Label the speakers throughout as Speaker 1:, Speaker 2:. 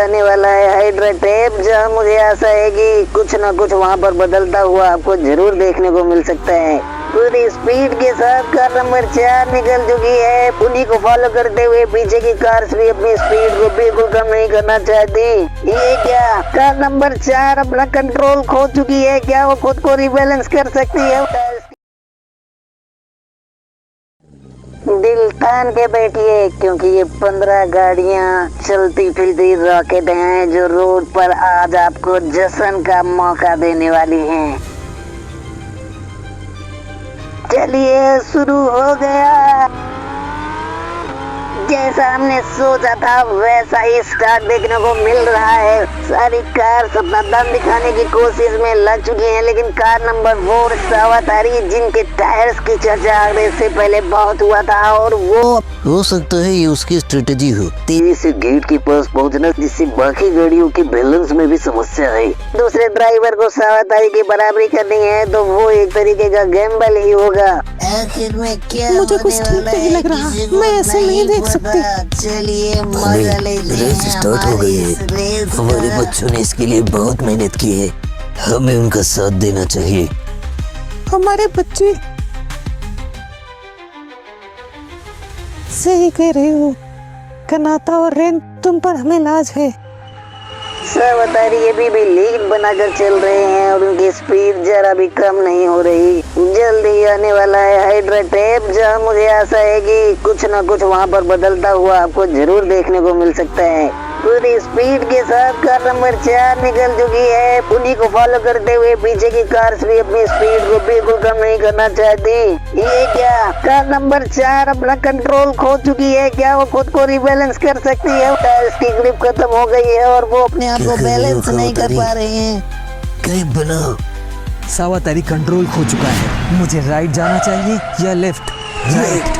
Speaker 1: आने वाला है हाइड्रा टेप, जहाँ मुझे आशा है कि कुछ न कुछ वहाँ पर बदलता हुआ आपको जरूर देखने को मिल सकता है। पूरी स्पीड के साथ कार नंबर 4 निकल चुकी है। उन्हीं को फॉलो करते हुए पीछे की कार्स भी अपनी स्पीड को बिल्कुल कम नहीं करना चाहती। ये क्या, कार नंबर 4 अपना कंट्रोल खो चुकी है? क्या वो खुद को रिबैलेंस कर सकती है? दिल थान के बैठिए, क्योंकि ये 15 गाड़ियां चलती फिरती रॉकेट हैं जो रोड पर आज आपको जश्न का मौका देने वाली हैं। चलिए, शुरू हो गया। जैसा हमने सोचा था वैसा ही स्टार्ट देखने को मिल रहा है। सारी कार अपना दम दिखाने की कोशिश में लग चुकी हैं, लेकिन कार नंबर 4 सावतारी, जिनके टायर्स की चर्चा आगे से पहले बहुत हुआ था, और वो
Speaker 2: हो सकता है ये उसकी स्ट्रेटेजी हो,
Speaker 1: तेजी से गेट के पास पहुंचना, जिससे बाकी गाड़ियों के बैलेंस में भी समस्या है। दूसरे ड्राइवर को सावतारी की बराबरी करनी है तो वो एक तरीके का गैम्बल ही होगा।
Speaker 2: आखिर में क्या
Speaker 3: मुझे कुछ ठीक नहीं लग रहा, मैं ऐसे नहीं देख सकती।
Speaker 2: चलिए मजा लेते हैं। रेस स्टार्ट हो गई है। हमारे बच्चों ने इसके लिए बहुत मेहनत की है, हमें उनका साथ देना चाहिए।
Speaker 3: हमारे बच्चे सही कह रहे हो कनाता और रेन, तुम पर हमें नाज है।
Speaker 1: सावतारी अभी भी लीड बनाकर चल रहे हैं और उनकी स्पीड जरा भी कम नहीं हो रही। जल्द ही आने वाला है हाइड्रा टेप, जहाँ मुझे आशा है कि कुछ न कुछ वहाँ पर बदलता हुआ आपको जरूर देखने को मिल सकता है। पूरी स्पीड के साथ कार नंबर 4 निकल चुकी है। उन्हीं को फॉलो करते हुए पीछे की कार्स भी अपनी स्पीड को बिल्कुल कम नहीं करना चाहती। ये क्या, कार नंबर 4 अपना कंट्रोल खो चुकी है? क्या वो खुद को रिबैलेंस कर सकती है? टायर्स की ग्रिप खत्म हो गई है और वो अपने आप को बैलेंस नहीं कर पा रहे हैं।
Speaker 2: ग्रिप बनाओ।
Speaker 4: सावतारी कंट्रोल खो चुका है। मुझे राइट जाना चाहिए या लेफ्ट?
Speaker 2: राइट।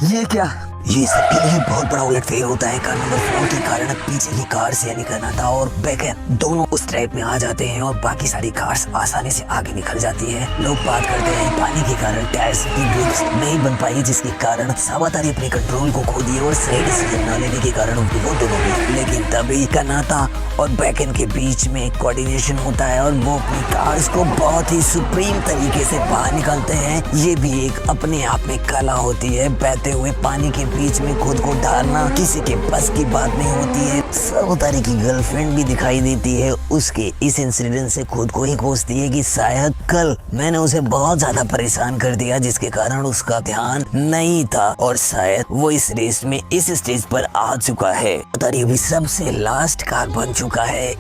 Speaker 4: ये क्या?
Speaker 2: ये सबके लिए बहुत बड़ा उलटफेर होता है। कार नंबर 4 के कारण पीछे की कार से निकलना था और बैकएंड दोनों उस ट्रैक में आ जाते हैं और बाकी सारी कार्स आसानी से आगे निकल जाती है। लोग बात करते हैं पानी के कारण टायर्स की ग्रिप्स नहीं बन पाई, जिसके कारण सावतारी अपने कंट्रोल को खो दिए और सही डिसीजन न लेने के कारण वो दोनों भी। लेकिन तभी कनाता और बैकएंड के बीच में कोऑर्डिनेशन होता है और वो अपनी कार्स को बहुत ही सुप्रीम तरीके से बाहर निकालते हैं। ये भी एक अपने आप में कला होती है। बहते हुए पानी के बीच में खुद को ढालना किसी के बस की बात नहीं होती है। सावतारी की गर्लफ्रेंड भी दिखाई देती है। उसके इस इंसिडेंट से खुद को ही कोसती है कि शायद कल मैंने उसे बहुत ज्यादा परेशान कर दिया, जिसके कारण उसका ध्यान नहीं था और शायद वो इस रेस में इस स्टेज पर आ चुका है। सावतारी अभी सबसे लास्ट कार बन चुका है।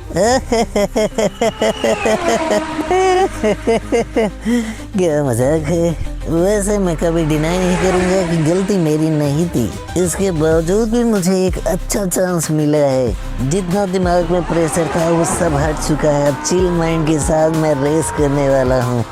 Speaker 2: क्या मजाक है। वैसे मैं कभी डिनाई नहीं करूंगा कि गलती मेरी नहीं थी। इसके बावजूद भी मुझे एक अच्छा चांस मिला है। जितना दिमाग में प्रेशर था वो सब हट चुका है। अब चिल माइंड के साथ मैं रेस करने वाला हूँ।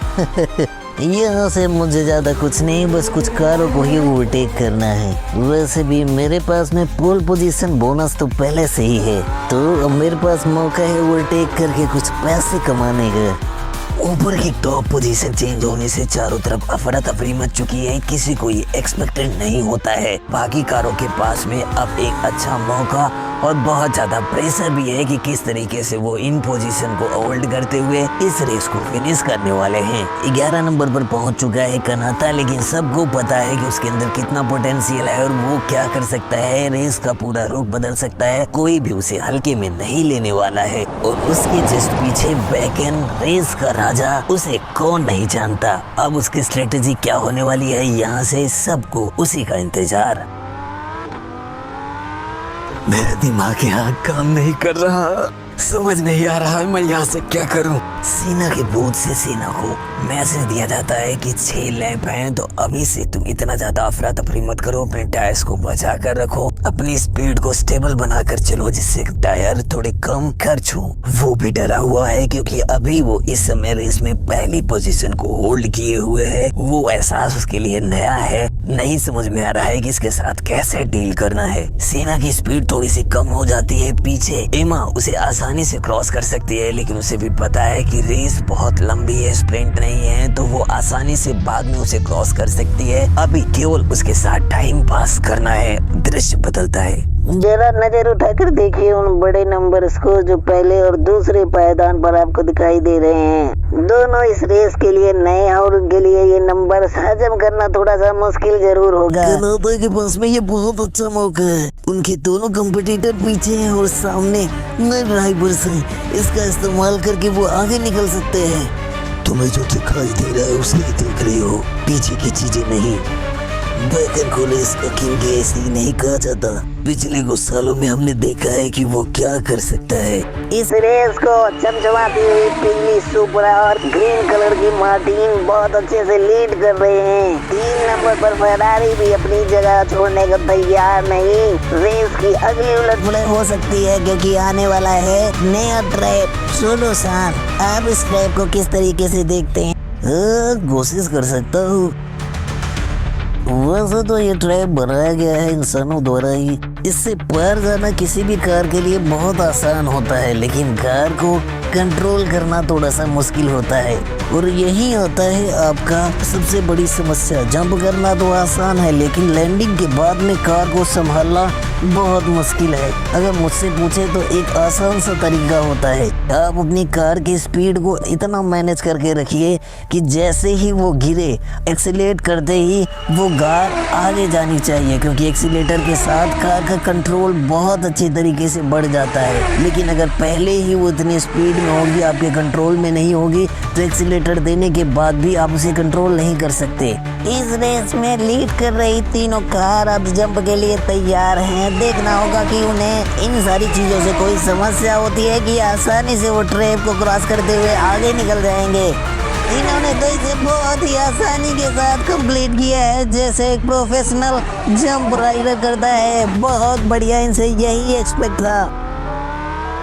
Speaker 2: यहाँ से मुझे ज्यादा कुछ नहीं, बस कुछ कारों को ही ओवरटेक करना है। वैसे भी मेरे पास में पोल पोजीशन बोनस तो पहले से ही है, तो अब मेरे पास मौका है ओवरटेक करके कुछ पैसे कमाने का। ऊपर की टॉप पोजीशन चेंज होने से चारों तरफ अफरा तफरी मच चुकी है। किसी को ये एक्सपेक्टेड नहीं होता है। बाकी कारों के पास में अब एक अच्छा मौका और बहुत ज्यादा प्रेशर भी है कि किस तरीके से वो इन पोजीशन को होल्ड करते हुए इस रेस को फिनिश करने वाले हैं। 11 नंबर पर पहुंच चुका है कनाता, लेकिन सबको पता है कि उसके अंदर कितना पोटेंशियल है और वो क्या कर सकता है। रेस का पूरा रुख बदल सकता है। कोई भी उसे हल्के में नहीं लेने वाला है। और उसके जस्ट पीछे बैकएंड रेस का राजा, उसे कौन नहीं जानता। अब उसकी स्ट्रेटेजी क्या होने वाली है, यहाँ से सबको उसी का इंतजार।
Speaker 4: मेरा दिमाग यहाँ काम नहीं कर रहा, समझ नहीं आ रहा मैं यहाँ से क्या करूँ।
Speaker 2: सीना के बूथ से सीना को मैसेज दिया जाता है कि 6 लैप हैं, तो अभी से तुम इतना ज्यादा अफरा तफरी मत करो। अपने टायर्स को बचा कर रखो, अपनी स्पीड को स्टेबल बनाकर चलो, जिससे टायर थोड़े कम खर्च हो। वो भी डरा हुआ है क्योंकि अभी वो इस समय रेस में पहली पोजीशन को होल्ड किए हुए है। वो एहसास उसके लिए नया है, नहीं समझ में आ रहा है कि इसके साथ कैसे डील करना है। सीना की स्पीड थोड़ी सी कम हो जाती है पीछे। एमा उसे आसानी से क्रॉस कर सकती है, लेकिन उसे भी पता है कि रेस बहुत लंबी है, स्प्रिंट नहीं है, तो वो आसानी से बाद में उसे क्रॉस कर सकती है। अभी केवल उसके साथ टाइम पास करना है। दृश्य बदलता है।
Speaker 1: जरा नजर उठाकर देखिए उन बड़े नंबर्स को जो पहले और दूसरे पायदान पर आपको दिखाई दे रहे हैं। दोनों इस रेस के लिए नए हैं और उनके लिए ये नंबर हजम करना थोड़ा सा मुश्किल जरूर होगा।
Speaker 2: कनाडा के पास में ये बहुत अच्छा मौका है। उनके दोनों कंपटीटर पीछे हैं और सामने नए ड्राइवर्स हैं। इसका इस्तेमाल करके वो आगे निकल सकते हैं। तुम्हें जो दिखाई दे रहा है उसे देख रही हो, पीछे की चीजें नहीं। बैकन को इस किंग के ऐसे ही नहीं कहा जाता। पिछले कुछ सालों में हमने देखा है कि वो क्या कर सकता है।
Speaker 1: इस रेस को चमचमाती हुई पीली सुपरा और ग्रीन कलर की मार्टिन बहुत अच्छे से लीड कर रहे हैं। 3 नंबर पर फरारी भी अपनी जगह छोड़ने को तैयार नहीं। रेस की अगली उलटफेर हो सकती है क्योंकि आने वाला है नया ट्रैप। सुनो सान, आप इस ट्रैप को किस तरीके से देखते हैं?
Speaker 2: कोशिश कर सकता हूँ। वैसे तो ये ट्रैप बनाया गया है इंसानों द्वारा ही। इससे पार जाना किसी भी कार के लिए बहुत आसान होता है, लेकिन कार को कंट्रोल करना थोड़ा सा मुश्किल होता है। और यही होता है आपका सबसे बड़ी समस्या। जंप करना तो आसान है, लेकिन लैंडिंग के बाद में कार को संभालना बहुत मुश्किल है। अगर मुझसे पूछे तो एक आसान सा तरीका होता है। आप अपनी कार की स्पीड को इतना मैनेज करके रखिए कि जैसे ही वो गिरे, एक्सीलेट करते ही वो कार आगे जानी चाहिए, क्योंकि एक्सीलेटर के साथ कार का कंट्रोल बहुत अच्छे तरीके से बढ़ जाता है। लेकिन अगर पहले ही वो इतनी स्पीड में होगी, आपके कंट्रोल में नहीं होगी, तो एक्सीलेटर देने के बाद भी आप उसे कंट्रोल नहीं कर सकते।
Speaker 1: इस रेस में लीड कर रही तीनों कार अब जंप के लिए तैयार हैं। देखना होगा कि उन्हें इन सारी चीजों से कोई समस्या होती है कि आसानी से वो ट्रैप को क्रॉस करते हुए आगे निकल जाएंगे। इन्होंने तो इसे बहुत ही आसानी के साथ कंप्लीट किया है, जैसे एक प्रोफेशनल जंप राइडर करता है। बहुत बढ़िया, इनसे यही एक्सपेक्ट था।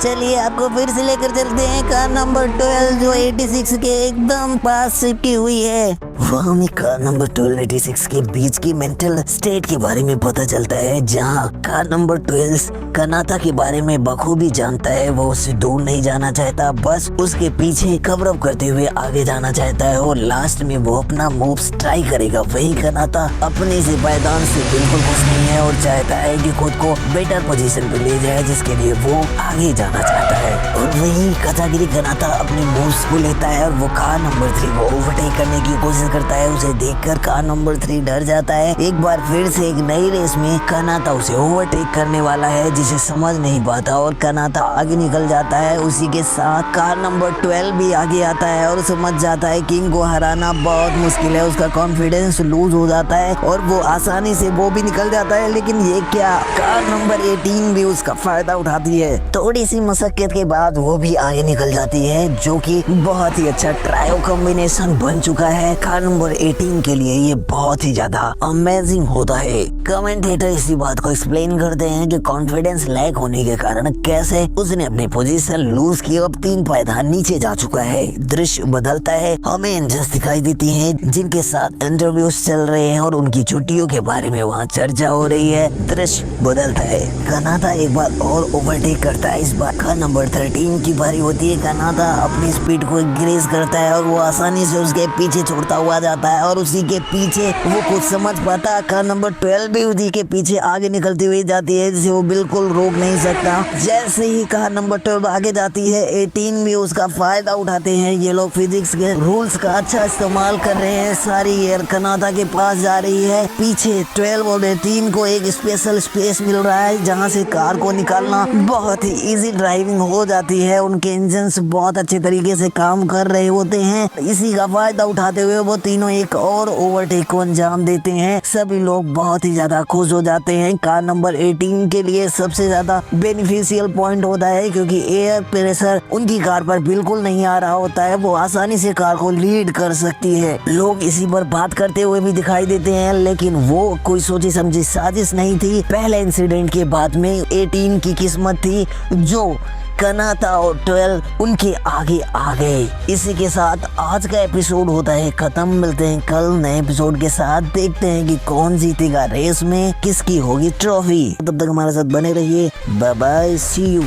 Speaker 1: चलिए आपको फिर से लेकर चलते हैं कार नंबर 12 जो 86 के एकदम पास चिपकी हुई है।
Speaker 2: वहाँ हमें कार नंबर 1286 के बीच की मेंटल स्टेट के बारे में पता चलता है, जहाँ कार नंबर 12 कनाता के बारे में बखूबी जानता है। वो उससे दूर नहीं जाना चाहता, बस उसके पीछे कवर अप करते हुए आगे जाना चाहता है और लास्ट में वो अपना मूव्स ट्राई करेगा। वही कनाता अपने से पायदान से बिल्कुल खुश नहीं है और चाहता है कि खुद को बेटर पोजीशन पे ले जाए, जिसके लिए वो आगे जाना चाहता है। और वही कचागिरी कनाता अपने मूव्स को लेता है और वो कार नंबर 3 को ओवरटेक करने की कोशिश करता है। उसे देखकर कार नंबर 3 डर जाता है। एक बार फिर से एक नई रेस में कनाता उसे ओवरटेक करने वाला है, जिसे समझ नहीं पाता और कनाता आगे निकल जाता है। उसी के साथ कार नंबर 12 भी आगे आता है और समझ जाता है किंग को हराना बहुत मुश्किल है। उसका कॉन्फिडेंस लूज हो जाता है और वो आसानी से वो भी निकल जाता है। लेकिन ये क्या, कार नंबर 18 भी उसका फायदा उठाती है। थोड़ी सी मशक्कत के बाद वो भी आगे निकल जाती है, जो कि बहुत ही अच्छा ट्रायो कॉम्बिनेशन बन चुका है। कार नंबर 18 के लिए ये बहुत ही ज्यादा अमेजिंग होता है। कमेंटेटर इसी बात को एक्सप्लेन करते हैं कि कॉन्फिडेंस लैक होने के कारण कैसे उसने अपनी पोजीशन लूज की। अब 3 पायदान नीचे जा चुका है। दृश्य बदलता है, हमें एंजल्स दिखाई देती हैं जिनके साथ इंटरव्यूज चल रहे हैं और उनकी छुट्टियों के बारे में वहाँ चर्चा हो रही है। दृश्य बदलता है, कनाडा एक बार और ओवरटेक करता है। इस बार कार नंबर 13 की बारी होती है। कनाडा अपनी स्पीड को इंक्रीज करता है और वो आसानी से उसके पीछे छोड़ता हुआ जाता है और उसी के पीछे वो कुछ समझ पाता। कार नंबर 12 भी उसी के पीछे आगे निकलती हुई जाती है, जिसे वो बिल्कुल रोक नहीं सकता। जैसे ही कार नंबर 12 आगे जाती है, 18 भी उसका फायदा उठाते हैं। ये लोग फिजिक्स के रूल्स का अच्छा इस्तेमाल कर रहे हैं। सारी एयर कनाडा के पास जा रही है। पीछे 12 और 18 को एक स्पेशल स्पेस मिल रहा है, जहाँ से कार को निकालना बहुत ही इजी ड्राइविंग हो जाती है। उनके इंजन्स बहुत अच्छे तरीके से काम कर रहे होते हैं। इसी का फायदा उठाते हुए वो तीनों एक और ओवरटेक को अंजाम देते हैं। सभी लोग बहुत ही ज्यादा खुश हो जाते हैं। कार नंबर 18 के लिए सबसे ज्यादा बेनिफिशियल पॉइंट होता है, क्योंकि एयर प्रेशर उनकी कार पर बिल्कुल नहीं आ रहा होता है। वो आसानी से कार को लीड कर सकती है। लोग इसी पर बात करते हुए भी दिखाई देते हैं, लेकिन वो कोई सोची समझी साजिश नहीं थी। पहले इंसिडेंट के बाद में 18 की किस्मत थी, जो कनाता और 12 उनके आगे आ गए। इसी के साथ आज का एपिसोड होता है खत्म। मिलते हैं कल नए एपिसोड के साथ। देखते हैं कि कौन जीतेगा रेस में, किसकी होगी ट्रॉफी। तब तक हमारे साथ बने रहिए। Bye bye, see you.